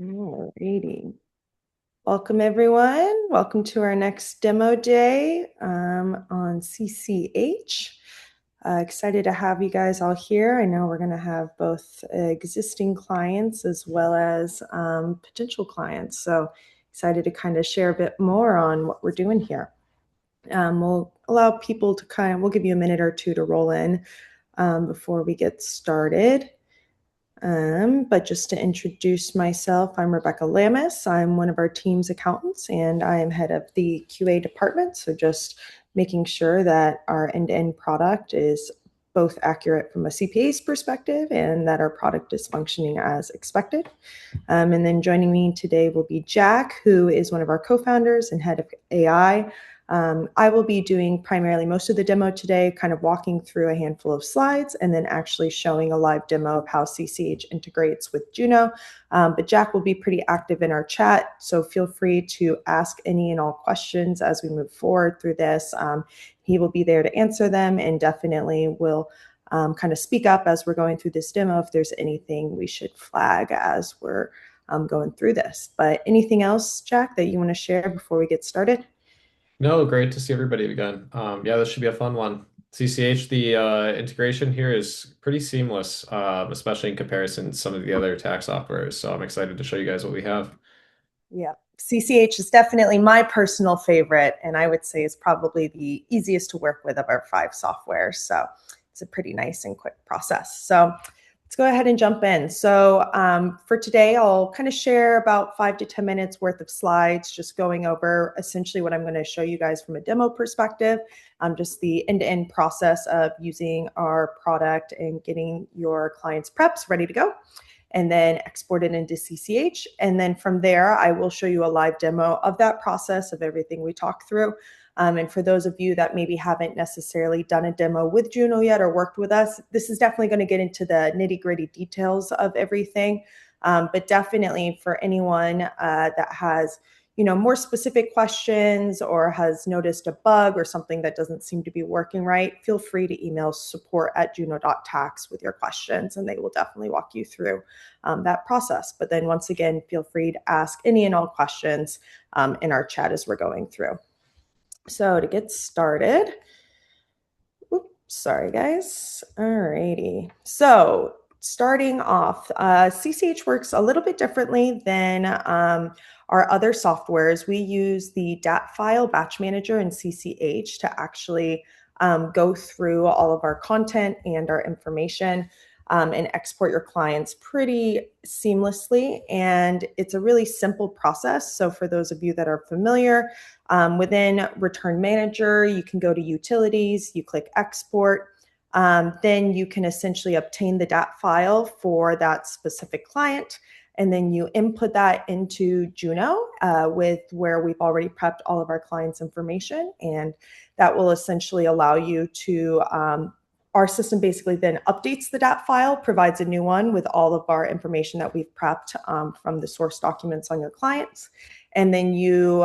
Alrighty. Welcome, everyone. Welcome to our next demo day on CCH. Excited to have you guys all here. I know we're going to have both existing clients as well as potential clients. So excited to kind of share a bit more on what we're doing here. We'll allow people to we'll give you a minute or two to roll in before we get started. But just to introduce myself, I'm Rebecca Lamis. I'm one of our team's accountants, and I am head of the QA department. So just making sure that our end-to-end product is both accurate from a CPA's perspective and that our product is functioning as expected. And then joining me today will be Jack, who is one of our co-founders and head of AI. I will be doing primarily most of the demo today, kind of walking through a handful of slides and then actually showing a live demo of how CCH integrates with Juno. But Jack will be pretty active in our chat, so feel free to ask any and all questions as we move forward through this. He will be there to answer them and definitely will kind of speak up as we're going through this demo if there's anything we should flag as we're going through this. But anything else, Jack, that you want to share before we get started? No, great to see everybody again. Yeah, this should be a fun one. CCH, the integration here is pretty seamless, especially in comparison to some of the other tax softwares. So I'm excited to show you guys what we have. Yeah, CCH is definitely my personal favorite, and I would say is probably the easiest to work with of our 5 softwares. So it's a pretty nice and quick process. So let's go ahead and jump in. So for today, I'll kind of share about 5 to 10 minutes worth of slides, just going over essentially what I'm going to show you guys from a demo perspective, just the end-to-end process of using our product and getting your clients' preps ready to go, and then export it into CCH. And then from there, I will show you a live demo of that process of everything we talked through. And for those of you that maybe haven't necessarily done a demo with Juno yet or worked with us, this is definitely going to get into the nitty-gritty details of everything. But definitely for anyone that has more specific questions or has noticed a bug or something that doesn't seem to be working right, feel free to email support@juno.tax with your questions, and they will definitely walk you through that process. But then once again, feel free to ask any and all questions in our chat as we're going through. So to get started, oops, sorry guys. Alrighty. So starting off, CCH works a little bit differently than our other softwares. We use the DAT file batch manager in CCH to actually go through all of our content and our information and export your clients pretty seamlessly. And it's a really simple process. So for those of you that are familiar, within Return Manager, you can go to Utilities, you click Export. Then you can essentially obtain the DAT file for that specific client. And then you input that into Juno with where we've already prepped all of our clients' information. And that will essentially allow you to, our system basically then updates the DAT file, provides a new one with all of our information that we've prepped from the source documents on your clients. And then you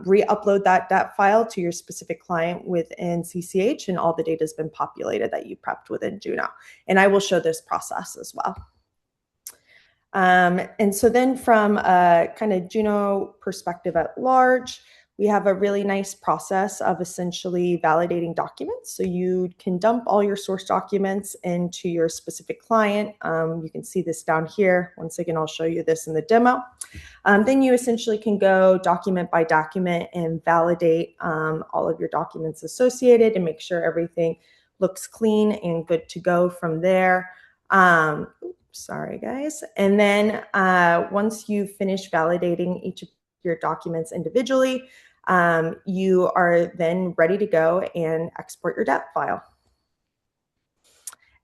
re-upload that DAT file to your specific client within CCH, and all the data has been populated that you prepped within Juno. And I will show this process as well. And so then from a kind of Juno perspective at large, we have a really nice process of essentially validating documents. So you can dump all your source documents into your specific client. You can see this down here. Once again, I'll show you this in the demo. Then you essentially can go document by document and validate all of your documents associated and make sure everything looks clean and good to go from there. Sorry, guys. And then once you finish validating each of your documents individually, you are then ready to go and export your DAT file.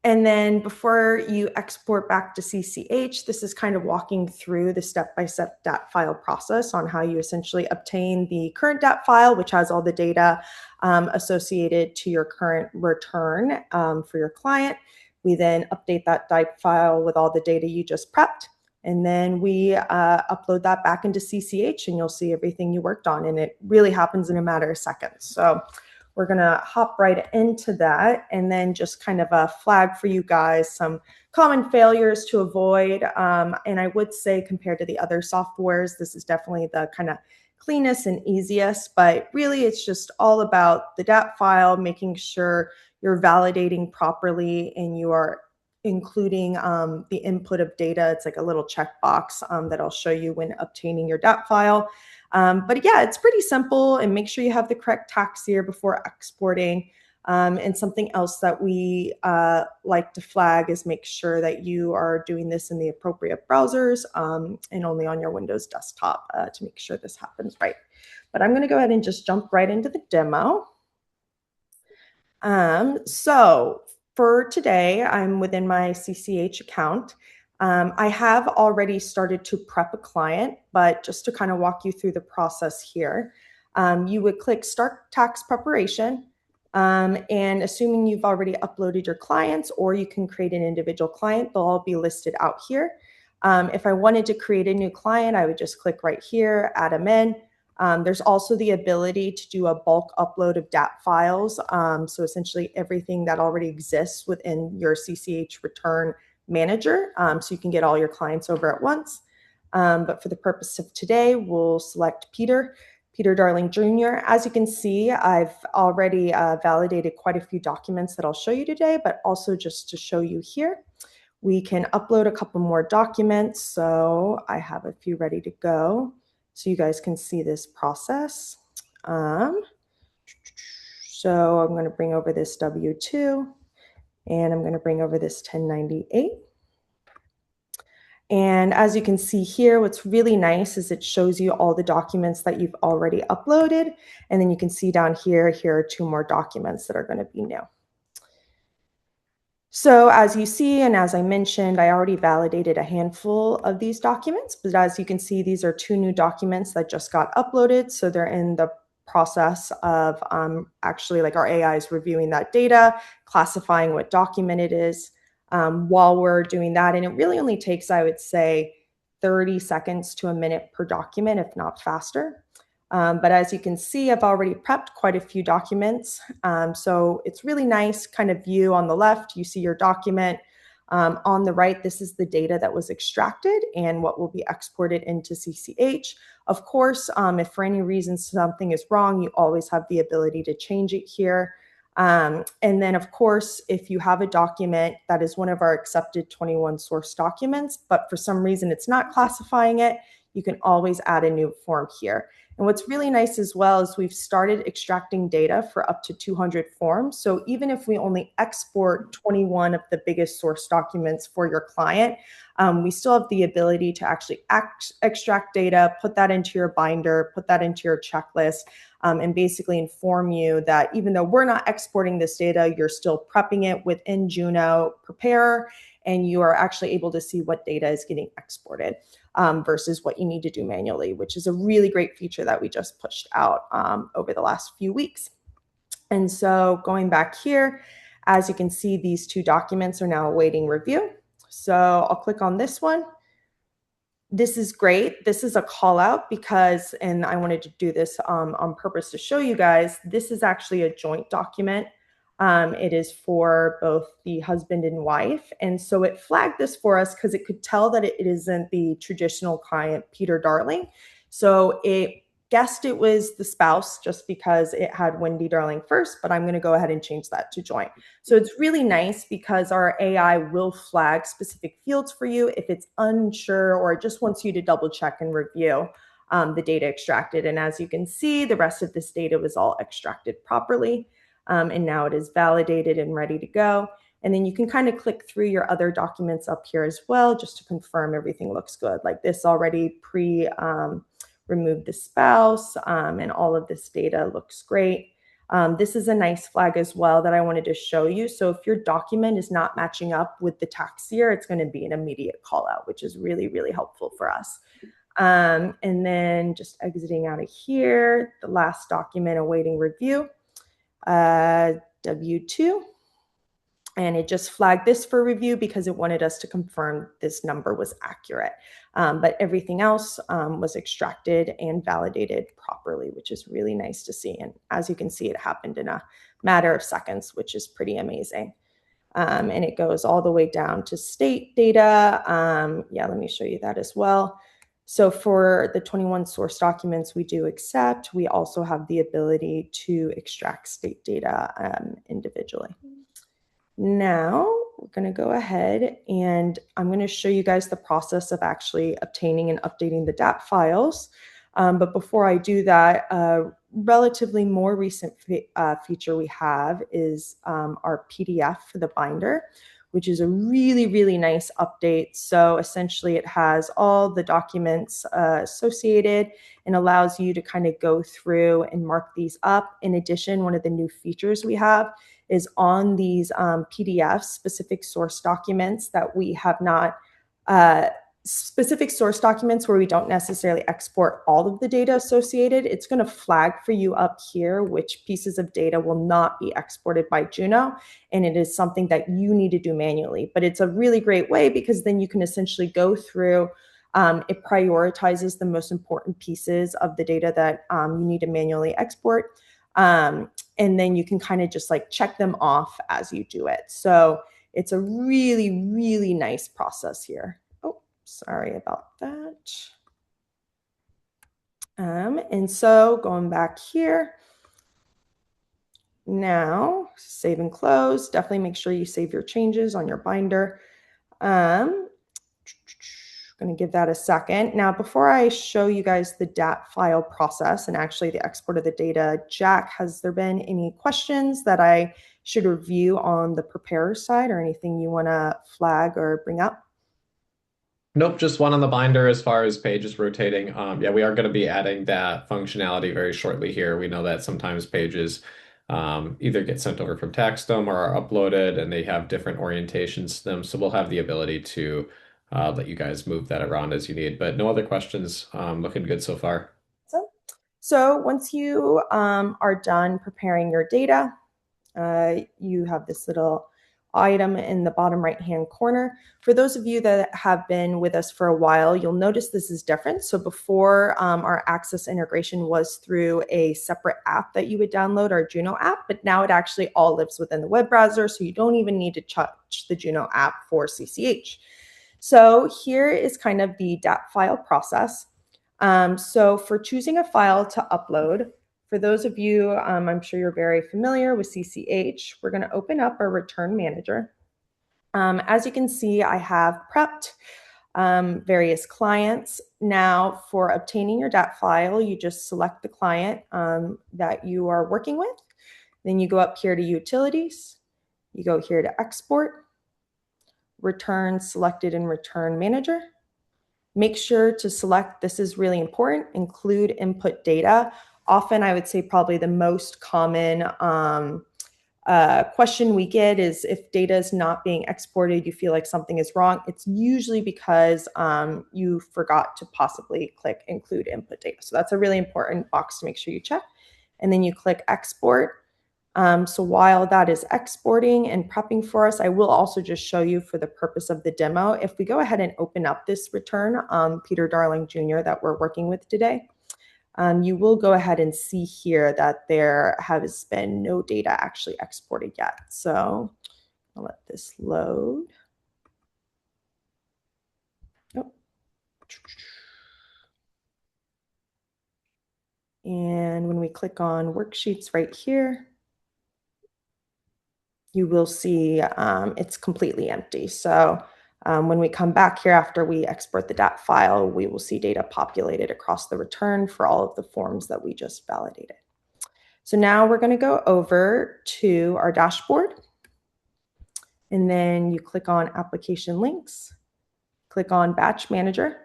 And then before you export back to CCH, this is kind of walking through the step-by-step DAT file process on how you essentially obtain the current DAT file, which has all the data associated to your current return for your client. We then update that DAT file with all the data you just prepped. And then we upload that back into CCH, and you'll see everything you worked on. And it really happens in a matter of seconds. So we're going to hop right into that and then just kind of a flag for you guys some common failures to avoid. And I would say compared to the other softwares, this is definitely the kind of cleanest and easiest, but really it's just all about the DAP file, making sure you're validating properly and you are including the input of data. It's like a little checkbox that I'll show you when obtaining your DAP file. But yeah, it's pretty simple, and make sure you have the correct tax year before exporting. And something else that we like to flag is make sure that you are doing this in the appropriate browsers and only on your Windows desktop to make sure this happens right. But I'm going to go ahead and just jump right into the demo. So for today, I'm within my CCH account. I have already started to prep a client, but just to kind of walk you through the process here, you would click Start Tax Preparation, and assuming you've already uploaded your clients, or you can create an individual client, they'll all be listed out here. If I wanted to create a new client, I would just click right here, add them in. There's also the ability to do a bulk upload of DAP files. So essentially everything that already exists within your CCH return manager. So you can get all your clients over at once. But for the purpose of today, we'll select Peter Darling Jr. As you can see, I've already validated quite a few documents that I'll show you today, but also just to show you here, we can upload a couple more documents. So I have a few ready to go, so you guys can see this process. So I'm going to bring over this W-2, and I'm going to bring over this 1098. And as you can see here, what's really nice is it shows you all the documents that you've already uploaded. And then you can see down here, here are 2 more documents that are going to be new. So as you see, and as I mentioned, I already validated a handful of these documents, but as you can see, these are 2 new documents that just got uploaded. So they're in the process of actually, like, our AI is reviewing that data, classifying what document it is while we're doing that. And it really only takes, I would say, 30 seconds to a minute per document, if not faster. But as you can see, I've already prepped quite a few documents. So it's really nice kind of view. On the left, you see your document. On the right, this is the data that was extracted and what will be exported into CCH. Of course, if for any reason something is wrong, you always have the ability to change it here. And then, of course, if you have a document that is one of our accepted 21 source documents, but for some reason it's not classifying it, you can always add a new form here. And what's really nice as well is we've started extracting data for up to 200 forms. So even if we only export 21 of the biggest source documents for your client, we still have the ability to actually extract data, put that into your binder, put that into your checklist, and basically inform you that even though we're not exporting this data, you're still prepping it within Juno Prepare, and you are actually able to see what data is getting exported versus what you need to do manually, which is a really great feature that we just pushed out over the last few weeks. And so going back here, as you can see, these 2 documents are now awaiting review. So I'll click on this one. This is great. This is a call out because, and I wanted to do this on purpose to show you guys, this is actually a joint document. It is for both the husband and wife. And so it flagged this for us because it could tell that it isn't the traditional client, Peter Darling. So it guessed it was the spouse just because it had Wendy Darling first, but I'm going to go ahead and change that to joint. So it's really nice because our AI will flag specific fields for you if it's unsure or it just wants you to double check and review the data extracted. And as you can see, the rest of this data was all extracted properly. And now it is validated and ready to go. And then you can kind of click through your other documents up here as well, just to confirm everything looks good. Like this already removed the spouse, and all of this data looks great. This is a nice flag as well that I wanted to show you. So if your document is not matching up with the tax year, it's going to be an immediate call out, which is really, really helpful for us. And then just exiting out of here, the last document awaiting review. W-2. And it just flagged this for review because it wanted us to confirm this number was accurate. But everything else was extracted and validated properly, which is really nice to see. And as you can see, it happened in a matter of seconds, which is pretty amazing. And it goes all the way down to state data. Yeah, let me show you that as well. So for the 21 source documents we do accept, we also have the ability to extract state data individually. Now we're going to go ahead and I'm going to show you guys the process of actually obtaining and updating the DAP files. But before I do that, a relatively more recent feature we have is our PDF for the binder, which is a really, really nice update. So essentially it has all the documents associated and allows you to kind of go through and mark these up. In addition, one of the new features we have is on these PDFs, specific source documents that we have not, specific source documents where we don't necessarily export all of the data associated. It's going to flag for you up here which pieces of data will not be exported by Juno, and it is something that you need to do manually. But it's a really great way because then you can essentially go through, it prioritizes the most important pieces of the data that you need to manually export. And then you can kind of just like check them off as you do it. So it's a really, really nice process here. Oh, sorry about that. And so going back here, now save and close. Definitely make sure you save your changes on your binder. Going to give that a second. Now, before I show you guys the DAT file process and actually the export of the data, Jack, has there been any questions that I should review on the preparer side or anything you want to flag or bring up? Nope, just one on the binder as far as pages rotating. Yeah, we are going to be adding that functionality very shortly here. We know that sometimes pages either get sent over from Taxdome or are uploaded and they have different orientations to them. So we'll have the ability to let you guys move that around as you need. But no other questions. Looking good so far. So once you are done preparing your data, you have this little item in the bottom right hand corner. For those of you that have been with us for a while, you'll notice this is different. So before our Axcess integration was through a separate app that you would download, our Juno app, but now it actually all lives within the web browser. So you don't even need to touch the Juno app for CCH. So here is kind of the DAP file process. So for choosing a file to upload, for those of you, I'm sure you're very familiar with CCH, we're going to open up our return manager. As you can see, I have prepped various clients. Now, for obtaining your DAT file, you just select the client that you are working with. Then you go up here to Utilities. You go here to Export, Return Selected in Return Manager. Make sure to select, this is really important, include input data. Often I would say probably the most common question we get is if data is not being exported, you feel like something is wrong. It's usually because you forgot to possibly click include input data. So that's a really important box to make sure you check. And then you click export. So while that is exporting and prepping for us, I will also just show you for the purpose of the demo. If we go ahead and open up this return, Peter Darling Jr. that we're working with today, you will go ahead and see here that there has been no data actually exported yet. So I'll let this load. Oh. And when we click on worksheets right here, you will see it's completely empty. So when we come back here after we export the DAT file, we will see data populated across the return for all of the forms that we just validated. So now we're going to go over to our dashboard. And then you click on Application Links, click on Batch Manager.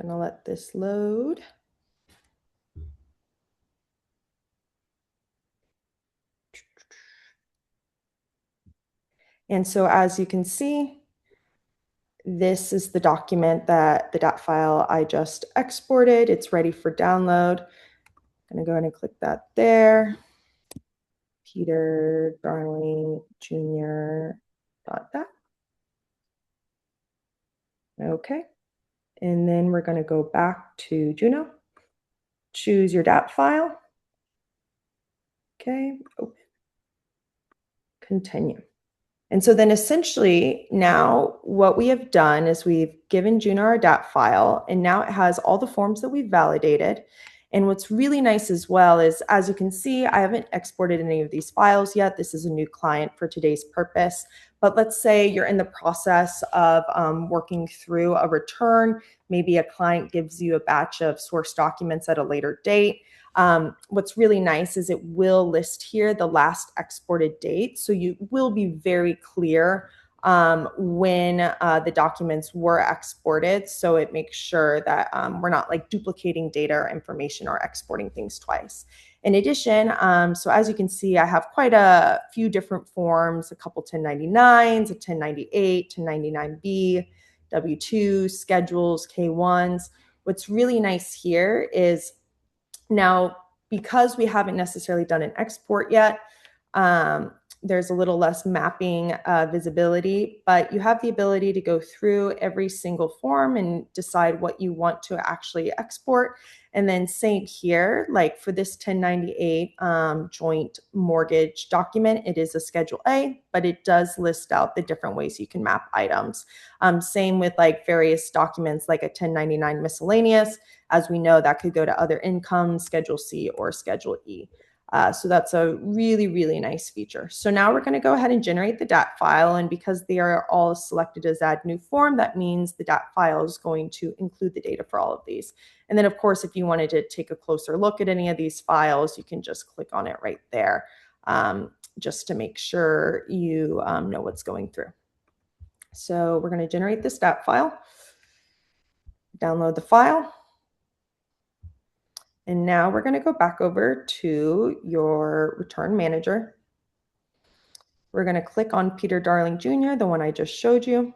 Going to let this load. And so as you can see, this is the document that the DAT file I just exported. It's ready for download. I'm going to go ahead and click that there. Peter Darling Jr. .dat. Okay. And then we're going to go back to Juno. Choose your DAP file. Okay. Open. Continue. And so then essentially now what we have done is we've given Juno our DAP file, and now it has all the forms that we've validated. And what's really nice as well is, as you can see, I haven't exported any of these files yet. This is a new client for today's purpose. But let's say you're in the process of working through a return. Maybe a client gives you a batch of source documents at a later date. What's really nice is it will list here the last exported date. So you will be very clear when the documents were exported. So it makes sure that we're not like duplicating data or information or exporting things twice. In addition, so as you can see, I have quite a few different forms, a couple 1099s, a 1098, 1099B, W-2, schedules, K-1s. What's really nice here is now, because we haven't necessarily done an export yet, there's a little less mapping visibility, but you have the ability to go through every single form and decide what you want to actually export. And then same here, like for this 1098 joint mortgage document, it is a Schedule A, but it does list out the different ways you can map items. Same with like various documents like a 1099 miscellaneous. As we know, that could go to other income, Schedule C or Schedule E. So that's a really, really nice feature. So now we're going to go ahead and generate the DAT file. And because they are all selected as add new form, that means the DAT file is going to include the data for all of these. And then, of course, if you wanted to take a closer look at any of these files, you can just click on it right there just to make sure you know what's going through. So we're going to generate this DAT file, download the file. And now we're going to go back over to your return manager. We're going to click on Peter Darling Jr., the one I just showed you.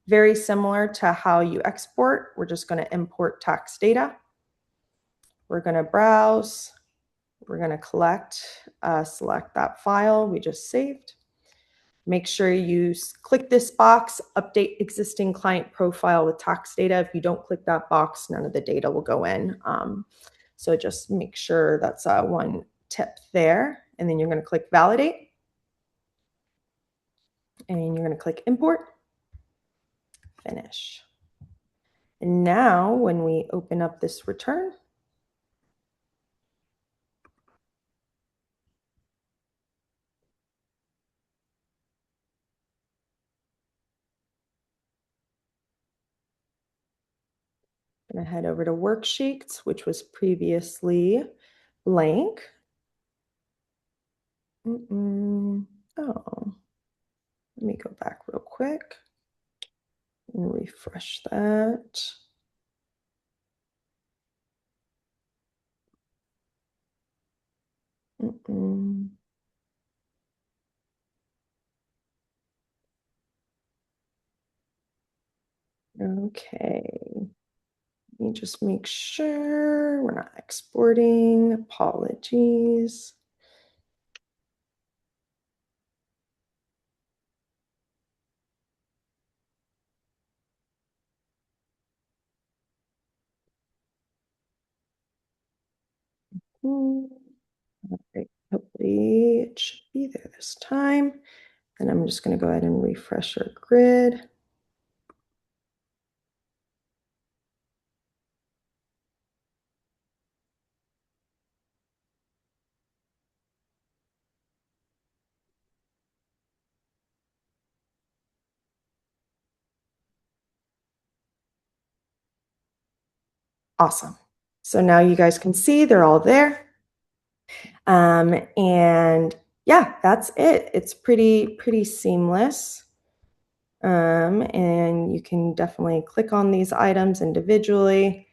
Very similar to how you export. We're just going to import tax data. We're going to browse. We're going to select that file we just saved. Make sure you click this box, update existing client profile with tax data. If you don't click that box, none of the data will go in. So just make sure that's one tip there. And then you're going to click validate. And you're going to click import. Finish. And now when we open up this return, I'm going to head over to worksheets, which was previously blank. Oh, let me go back real quick and refresh that. Okay. Let me just make sure we're not exporting. Apologies. All right, hopefully it should be there this time. And I'm just going to go ahead and refresh our grid. Awesome. So now you guys can see they're all there. And yeah, that's it. It's pretty seamless. And you can definitely click on these items individually,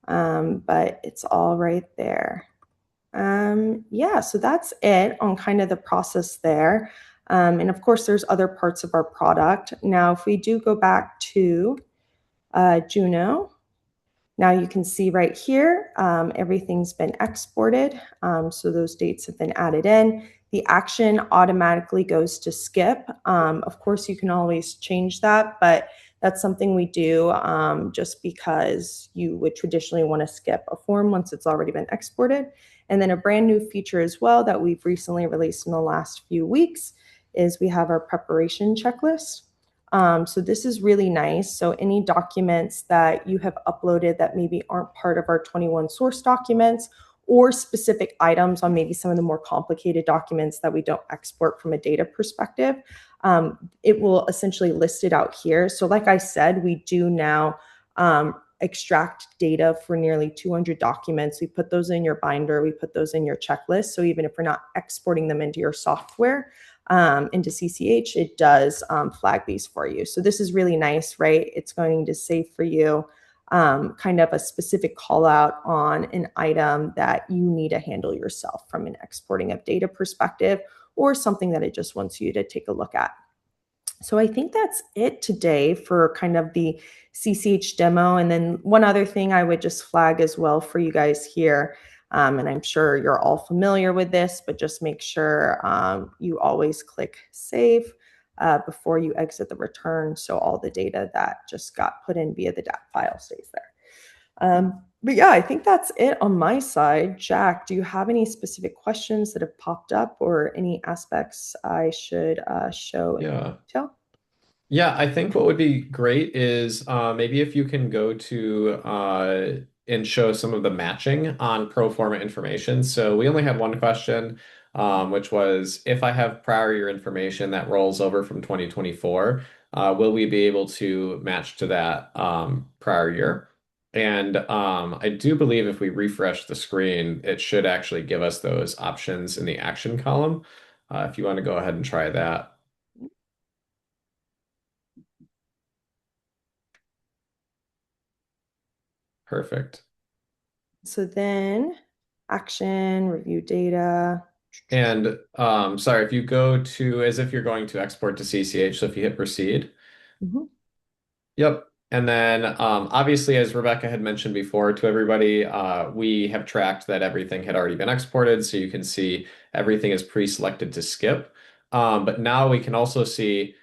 but it's all right there. Yeah, so that's it on kind of the process there. And of course, there's other parts of our product. Now, if we do go back to Juno, Now you can see right here, everything's been exported. So those dates have been added in. The action automatically goes to skip. Of course, you can always change that, but that's something we do just because you would traditionally want to skip a form once it's already been exported. And then a brand new feature as well that we've recently released in the last few weeks is we have our preparation checklist. So this is really nice. So any documents that you have uploaded that maybe aren't part of our 21 source documents, or specific items on maybe some of the more complicated documents that we don't export from a data perspective, it will essentially list it out here. So like I said, we do now extract data for nearly 200 documents. We put those in your binder, we put those in your checklist. So even if we're not exporting them into your software, into CCH, it does flag these for you. So this is really nice, right? It's going to say for you kind of a specific call out on an item that you need to handle yourself from an exporting of data perspective, or something that it just wants you to take a look at. So I think that's it today for kind of the CCH demo. And then one other thing I would just flag as well for you guys here, and I'm sure you're all familiar with this, but just make sure you always click save before you exit the return. So all the data that just got put in via the DAT file stays there. But yeah, I think that's it on my side. Jack, do you have any specific questions that have popped up or any aspects I should show in Yeah. detail? Yeah, I think what would be great is maybe if you can go to and show some of the matching on pro forma information. So we only had one question, which was if I have prior year information that rolls over from 2024, will we be able to match to that prior year? And I do believe if we refresh the screen, it should actually give us those options in the action column. If you want to go ahead and try that. Perfect. So then action, review data. And sorry, if you go to as if you're going to export to CCH, so if you hit proceed, Mhm. yep. And then obviously, as Rebecca had mentioned before to everybody, we have tracked that everything had already been exported. So you can see everything is pre-selected to skip. But now we can also see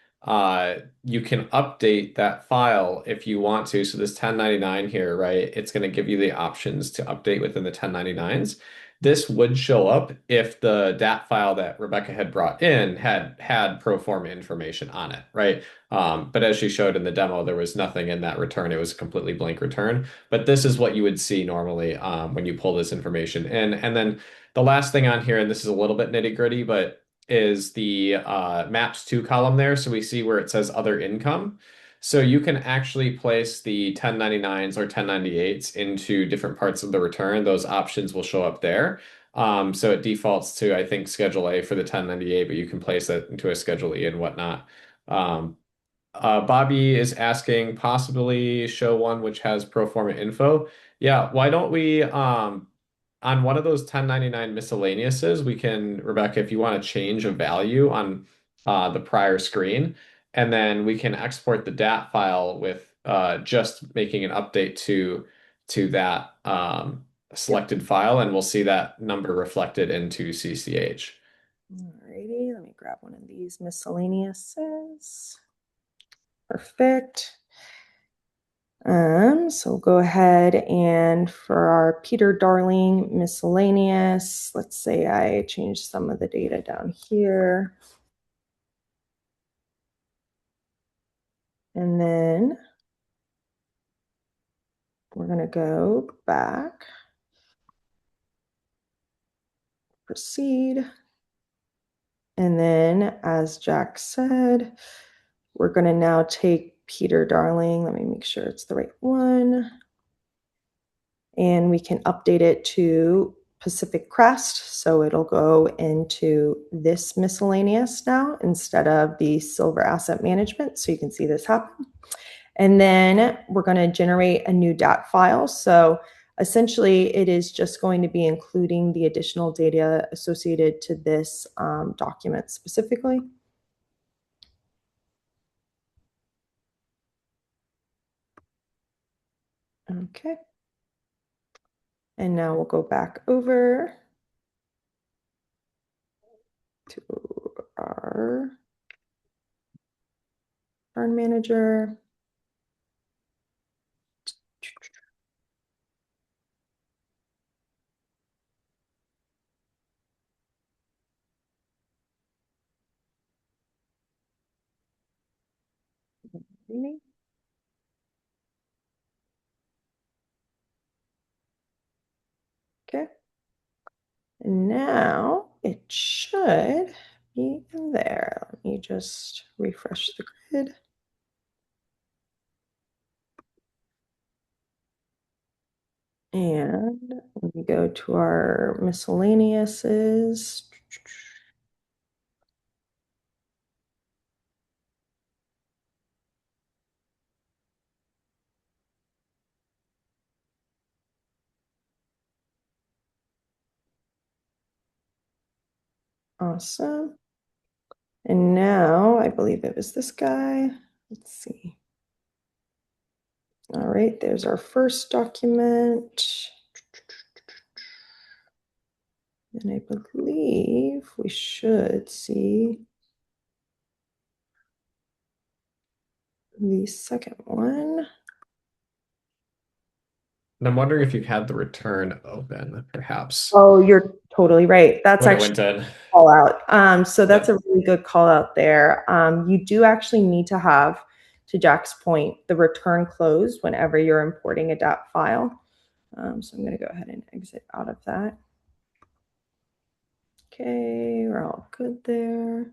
you can update that file if you want to. So this 1099 here, right? It's going to give you the options to update within the 1099s. This would show up if the DAT file that Rebecca had brought in had pro forma information on it, right? But as she showed in the demo, there was nothing in that return. It was a completely blank return. But this is what you would see normally when you pull this information in. And then the last thing on here, and this is a little bit nitty gritty, but is the maps to column there. So we see where it says other income. So you can actually place the 1099s or 1098s into different parts of the return. Those options will show up there. So it defaults to, I think, Schedule A for the 1098, but you can place that into a Schedule E and whatnot. Um, Bobby is asking possibly show one which has pro forma info. Yeah, why don't we on one of those 1099 miscellaneouses, we can, Rebecca, if you want to change a value on the prior screen, and then we can export the DAT file with just making an update to that Yep. selected file, and we'll see that number reflected into CCH. Alrighty, let me grab one of these miscellaneouses. Perfect. So we'll go ahead and for our Peter Darling miscellaneous, let's say I change some of the data down here. And then we're going to go back, proceed. And then, as Jack said, we're going to now take Peter Darling. Let me make sure it's the right one. And we can update it to Pacific Crest. So it'll go into this miscellaneous now instead of the Silver Asset Management. So you can see this happen. And then we're going to generate a new DAT file. So essentially, it is just going to be including the additional data associated to this document specifically. Okay. And now we'll go back over to our burn manager. Okay. And now it should be in there. Let me just refresh the grid. And we go to our miscellaneouses. Awesome. And now I believe it was this guy. Let's see. All right, there's our first document. And I believe we should see the second one. And I'm wondering if you had the return open, perhaps, Oh, you're totally right. That's when it actually went in. a call out. So that's a Yep. really good call out there. You do actually need to have, to Jack's point, the return closed whenever you're importing a DAP file. So I'm going to go ahead and exit out of that. Okay, we're all good there.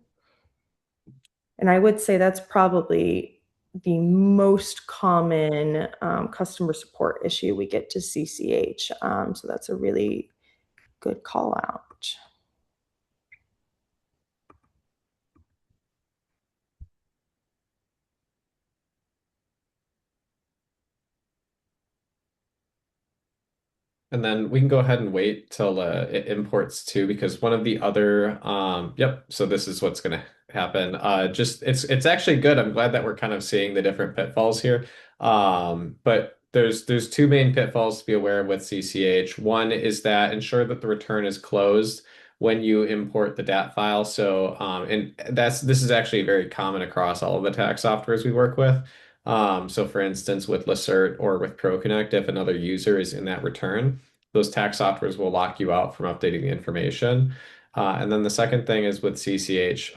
And I would say that's probably the most common customer support issue we get to CCH. So that's a really good call out. And then we can go ahead and wait till it imports too, because one of the other, yep, so this is what's going to happen. Just it's actually good. I'm glad that we're kind of seeing the different pitfalls here. But there's two main pitfalls to be aware of with CCH. One is that ensure that the return is closed when you import the DAT file. So, and this is actually very common across all of the tax softwares we work with. So for instance, with Lacert or with ProConnect, if another user is in that return, those tax softwares will lock you out from updating the information. And then the second thing is with CCH,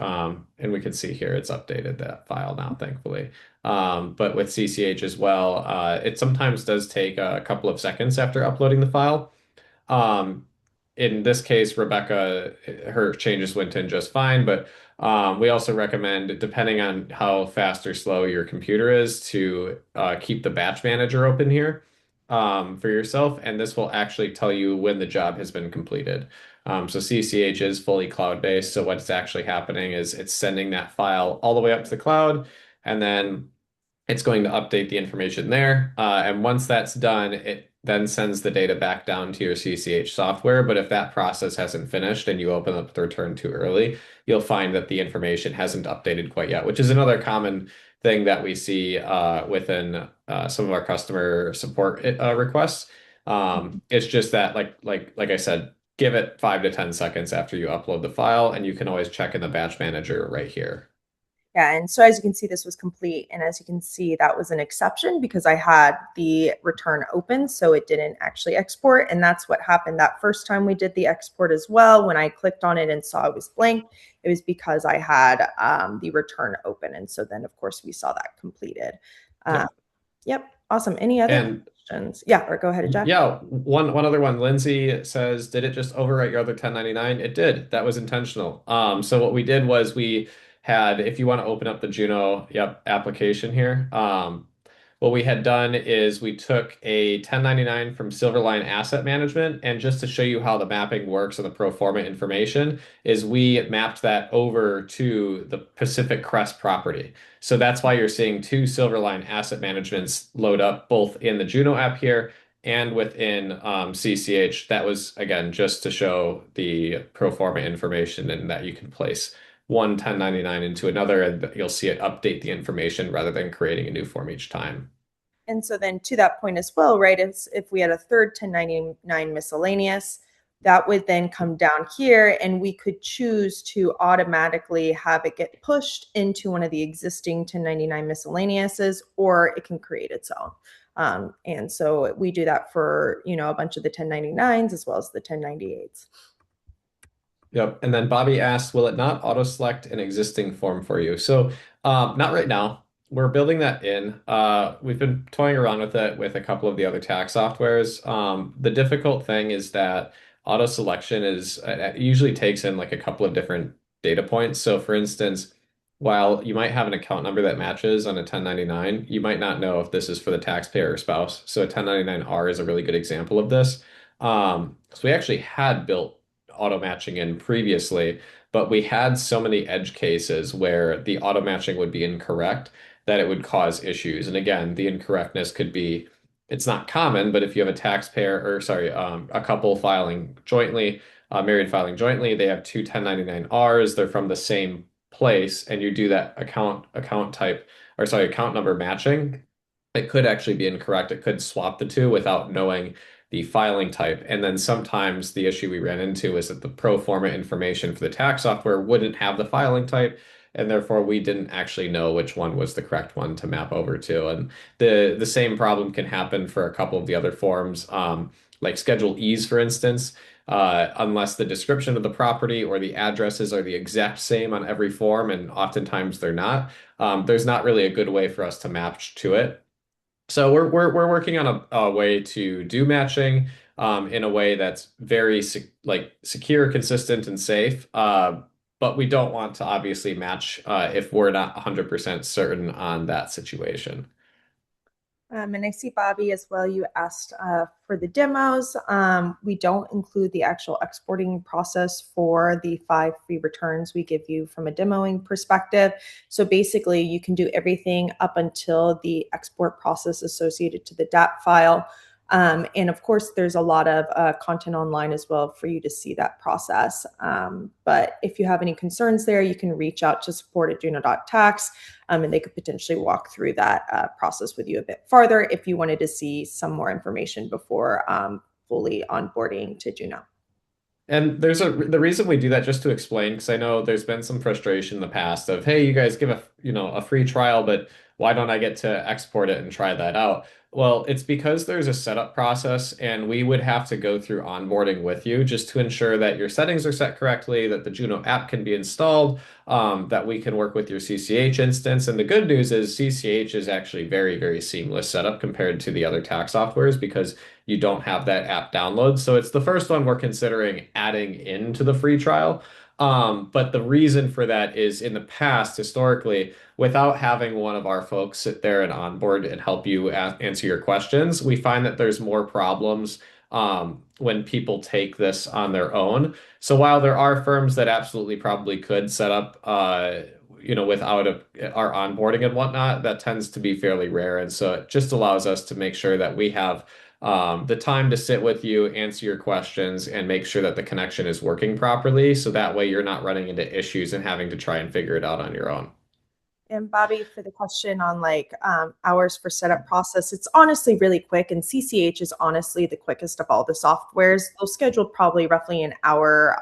and we can see here it's updated that file now, thankfully. But with CCH as well, it sometimes does take a couple of seconds after uploading the file. Um, in this case, Rebecca, her changes went in just fine, but we also recommend, depending on how fast or slow your computer is, to keep the batch manager open here for yourself, and this will actually tell you when the job has been completed. So CCH is fully cloud-based, so what's actually happening is it's sending that file all the way up to the cloud, and then it's going to update the information there. And once that's done, it then sends the data back down to your CCH software. But if that process hasn't finished and you open up the return too early, you'll find that the information hasn't updated quite yet, which is another common thing that we see within some of our customer support requests. It's just that, like I said, give it 5 to 10 seconds after you upload the file, and you can always check in the batch manager right here. Yeah, and so as you can see, this was complete. And as you can see, that was an exception because I had the return open, so it didn't actually export. And that's what happened that first time we did the export as well. When I clicked on it and saw it was blank, it was because I had the return open. And so then, of course, we saw that completed. Uh, Yep. yep, awesome. Any other And questions? Yeah, or go ahead, Jack. yeah, one other one. Lindsay says, "Did it just overwrite your other 1099?" It did. That was intentional. So what we did was we had, if you want to open up the Juno, yep, application here. What we had done is we took a 1099 from Silverline Asset Management, and just to show you how the mapping works and the pro forma information, is we mapped that over to the Pacific Crest property. So that's why you're seeing two Silverline Asset Managements load up both in the Juno app here and within CCH. That was, again, just to show the pro forma information and that you can place one 1099 into another, and you'll see it update the information rather than creating a new form each time. And so then to that point as well, right, if we had a third 1099 miscellaneous, that would then come down here and we could choose to automatically have it get pushed into one of the existing 1099 miscellaneouses, or it can create its own. And so we do that for, a bunch of the 1099s as well as the 1098s. Yep. And then Bobby asked, will it not auto select an existing form for you? So, not right now. We're building that in. We've been toying around with it with a couple of the other tax softwares. The difficult thing is that auto selection it usually takes in like a couple of different data points. So, for instance, while you might have an account number that matches on a 1099, you might not know if this is for the taxpayer or spouse. So, a 1099-R is a really good example of this. So we actually had built auto matching in previously, but we had so many edge cases where the auto matching would be incorrect that it would cause issues. And again, the incorrectness could be, it's not common, but if you have a taxpayer, or sorry, a couple filing jointly, married filing jointly, they have two 1099-Rs, they're from the same place, and you do that account type, or sorry, account number matching, it could actually be incorrect. It could swap the two without knowing the filing type. And then sometimes the issue we ran into is that the pro forma information for the tax software wouldn't have the filing type, and therefore we didn't actually know which one was the correct one to map over to. And the same problem can happen for a couple of the other forms, like Schedule E's, for instance. Unless the description of the property or the addresses are the exact same on every form, and oftentimes they're not, there's not really a good way for us to match to it. So we're working on a way to do matching in a way that's very secure, consistent, and safe. But we don't want to obviously match if we're not 100% certain on that situation. And I see, Bobby, as well, you asked for the demos. We don't include the actual exporting process for the 5 free returns we give you from a demoing perspective. So basically, you can do everything up until the export process associated to the DAP file. And of course, there's a lot of content online as well for you to see that process. But if you have any concerns there, you can reach out to support@juno.tax, and they could potentially walk through that process with you a bit farther if you wanted to see some more information before fully onboarding to Juno. And the reason we do that, just to explain, because I know there's been some frustration in the past of, hey, you guys give a free trial, but why don't I get to export it and try that out? Well, it's because there's a setup process, and we would have to go through onboarding with you just to ensure that your settings are set correctly, that the Juno app can be installed, that we can work with your CCH instance. And the good news is CCH is actually very, very seamless setup compared to the other tax softwares because you don't have that app download. So it's the first one we're considering adding into the free trial. But the reason for that is in the past, historically, without having one of our folks sit there and onboard and help you answer your questions, we find that there's more problems when people take this on their own. So while there are firms that absolutely probably could set up, without our onboarding and whatnot, that tends to be fairly rare. And so it just allows us to make sure that we have the time to sit with you, answer your questions, and make sure that the connection is working properly. So that way you're not running into issues and having to try and figure it out on your own. And Bobby, for the question on hours for setup process, it's honestly really quick, and CCH is honestly the quickest of all the softwares. They'll schedule probably roughly an hour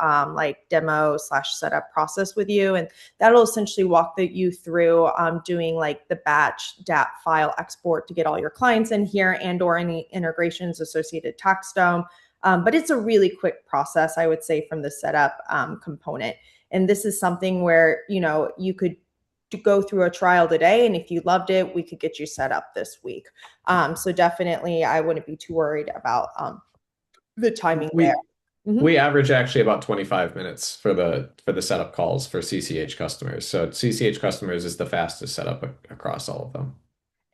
demo/setup process with you, and that'll essentially walk you through doing the batch DAP file export to get all your clients in here and/or any integrations associated TaxDome. But it's a really quick process, I would say, from the setup component. And this is something where you could to go through a trial today, and if you loved it, we could get you set up this week. So definitely, I wouldn't be too worried about the timing there. We average actually about 25 minutes for the setup calls for CCH customers. So CCH customers is the fastest setup across all of them.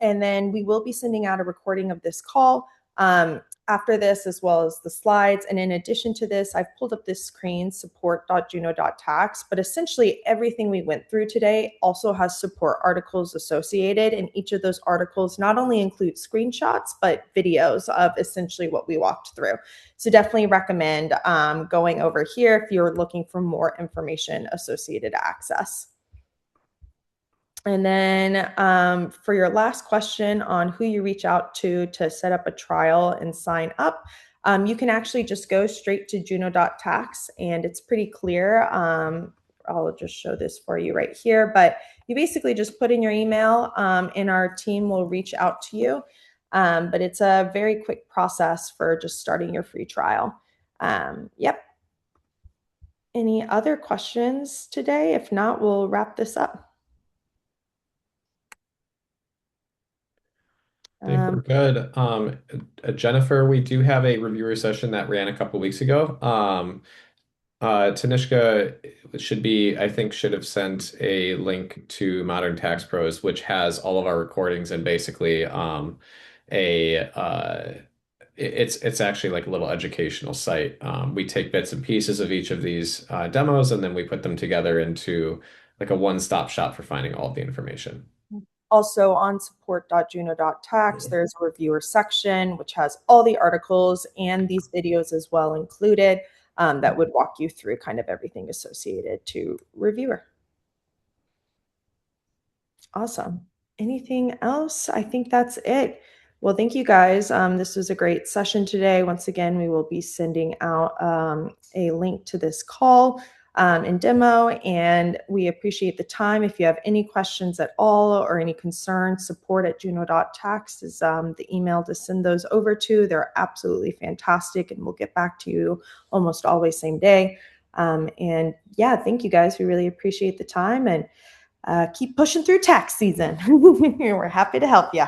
And then we will be sending out a recording of this call after this, as well as the slides. And in addition to this, I've pulled up this screen, support.juno.tax, but essentially everything we went through today also has support articles associated. And each of those articles not only include screenshots, but videos of essentially what we walked through. So definitely recommend going over here if you're looking for more information associated to Axcess. And then for your last question on who you reach out to set up a trial and sign up, you can actually just go straight to juno.tax and it's pretty clear. I'll just show this for you right here, but you basically just put in your email and our team will reach out to you. But it's a very quick process for just starting your free trial. Yep. Any other questions today? If not, we'll wrap this up. I think we're good. Jennifer, we do have a reviewer session that ran a couple weeks ago. Tanishka I think, should have sent a link to Modern Tax Pros, which has all of our recordings and basically a it's actually like a little educational site. We take bits and pieces of each of these demos and then we put them together into like a one-stop shop for finding all of the information. Also on support.juno.tax, there's a reviewer section, which has all the articles and these videos as well included that would walk you through kind of everything associated to reviewer. Awesome. Anything else? I think that's it. Well, thank you guys. This was a great session today. Once again, we will be sending out a link to this call and demo, and we appreciate the time. If you have any questions at all or any concerns, support@juno.tax is the email to send those over to. They're absolutely fantastic, and we'll get back to you almost always same day. And yeah, thank you guys. We really appreciate the time, and keep pushing through tax season. We're happy to help you.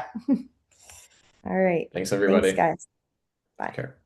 All right. Thanks, everybody. Thanks, guys. Bye. Take care.